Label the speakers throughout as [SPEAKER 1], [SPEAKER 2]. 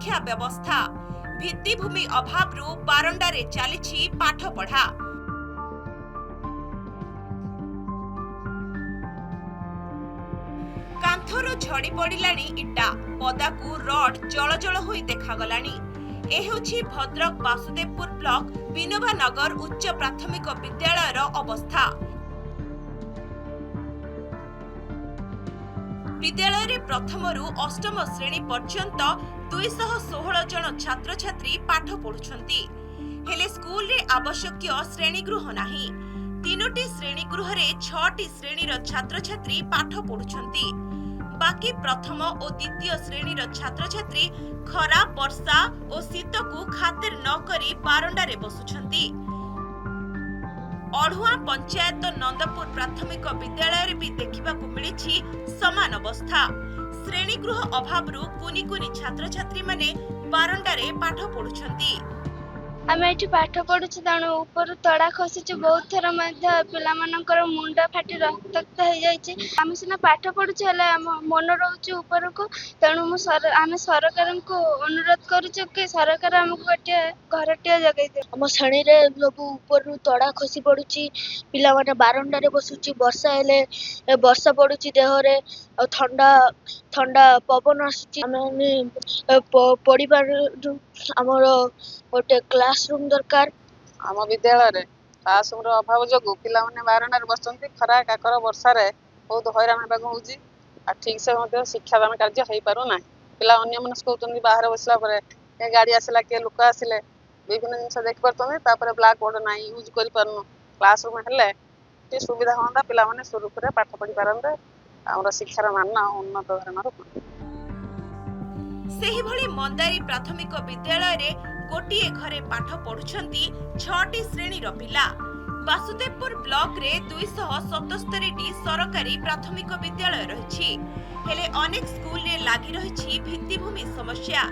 [SPEAKER 1] शिक्षा व्यवस्था भित्तिभूमि अभाव बारंडारे चली पाठ पढ़ा। कांथर झड़ी पड़िलाणी इटा पदाकू रड जलजल होई देखागलाणी। ए हेउछि भद्रक वासुदेवपुर ब्लॉक विनोबा नगर उच्च प्राथमिक विद्यालयर अवस्था। विद्यालय रे प्रथम रु अष्टम श्रेणी पर्यंत 216 जन छात्र छात्री पाठ पढ़ुछंती। हेले स्कूल रे आवश्यक श्रेणीगृह नाही। 3टी श्रेणीगृह रे 6टी श्रेणी रो छात्र छात्री पाठ पढ़ुछंती। बाकी प्रथम और द्वितीय श्रेणी रो छात्र छात्री खरा वर्षा और शीत को खातिर न करी बारंडारे बसुछंती। अढ़ुआ पंचायत नंदपुर प्राथमिक विद्यालय भी देखा मिली समान अवस्था। श्रेणीगृह अभाव कुनी कुनी छात्र छात्री माने बारंडारे पाठ पढ़ुछंती।
[SPEAKER 2] आम ये पाठ पढ़ु तेणु ऊपर तड़ा खसी बहुत थर पिलाମାନଙ୍କର मुंड फाटी रक्ताक्त हो जाए। आम सीना पाठ पढ़ु मन रोचे ऊपर को तेणु आम सरकार को अनुरोध करुचु कि सरकार आमको गोटे घरटे जगै दे। आम श्रेणी सब ऊपर तड़ा खसी पड़ुची पिला माने बारंडारे बसुची। वर्षा हेले वर्षा पड़ुची देहरे ठंडा ठंडा पवन आसुची। आम पढ़िबार आमर गोटे क्लासरूम दरकार।
[SPEAKER 3] आम विद्यालय क्लासरूम अभाव जो पिला माने बारंडारे बसंती खरा काकर वर्षा रे बहुत हैरान होगा होउची। आ ठीक से शिक्षादान कार्य हो पारु ना। पिला अन्य मनस्क होउचंदी बाहर बसला परे के गाड़ी आसला के लोक आसिले विभिन्न जिनस देख पारतोनी। तापर ब्लैक बोर्ड नाही यूज करि पारनु। क्लासरूम हेले ती सुविधा होंदा पिला माने स्वरूप रे पाठ पढ़ी पारंदे। हमर शिक्षार मान उन्नत धरणर।
[SPEAKER 1] सेही भली मंदारी प्राथमिक विद्यालय रे गोटिए घरे पाठ पढ़ुछंती 6टी श्रेणी रो पिला। वासुदेवपुर ब्लॉक रे 277टी सरकारी प्राथमिक विद्यालय रहिछि। हेले अनेक स्कूल रे लागि रहिछि भित्तिभूमि समस्या।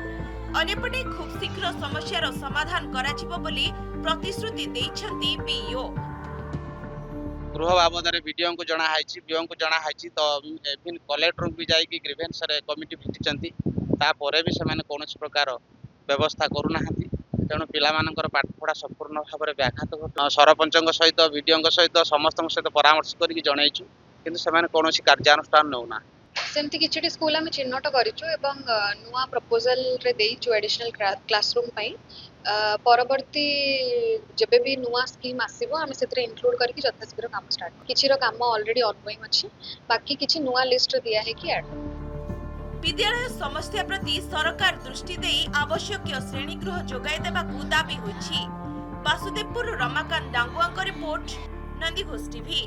[SPEAKER 1] अनेपटे खूब शीघ्र समस्यार समाधान कराजिबो बोली प्रतिश्रुति दैछंती पीईओ।
[SPEAKER 4] गृह बाबद बीडीओ को जना हाइछि बीओ को जना हाइछि तो इवन कलेक्टर भी जाई कि ग्रीवेंस रे कमिटी भेटिचंती। तापर भी से कौन प्रकार व्यवस्था करूना। तेणु पिला पाठ पढ़ा संपूर्ण भाव में व्याघात घटू। सरपंच सहित बीडीओ सहित समस्त सहित परामर्श करके जनइचु किंतु से कौन कार्यानुष्ठान नौना।
[SPEAKER 5] सेमती किछि स्कूल आम चिन्हट करिछु एवं नुआ प्रपोजल रे देइछु एडिशनल क्लासरूम पई। परवर्ती जबे भी नुआ स्कीम आसीबो आम सेतरे इंक्लूड करके यथाशीघ्र काम स्टार्ट किछि काम ऑलरेडी ऑनगोइंग अछि। बाकी किछि नुआ लिस्ट दिया है कि ऐड।
[SPEAKER 1] विद्यालय समस्या प्रति सरकार दृष्टि देई आवश्यक श्रेणीगृह जोगाई देबाकू दाबी होइछि। वासुदेवपुर रमाकांत डांगुआंक रिपोर्ट, नंदीघोष टीवी।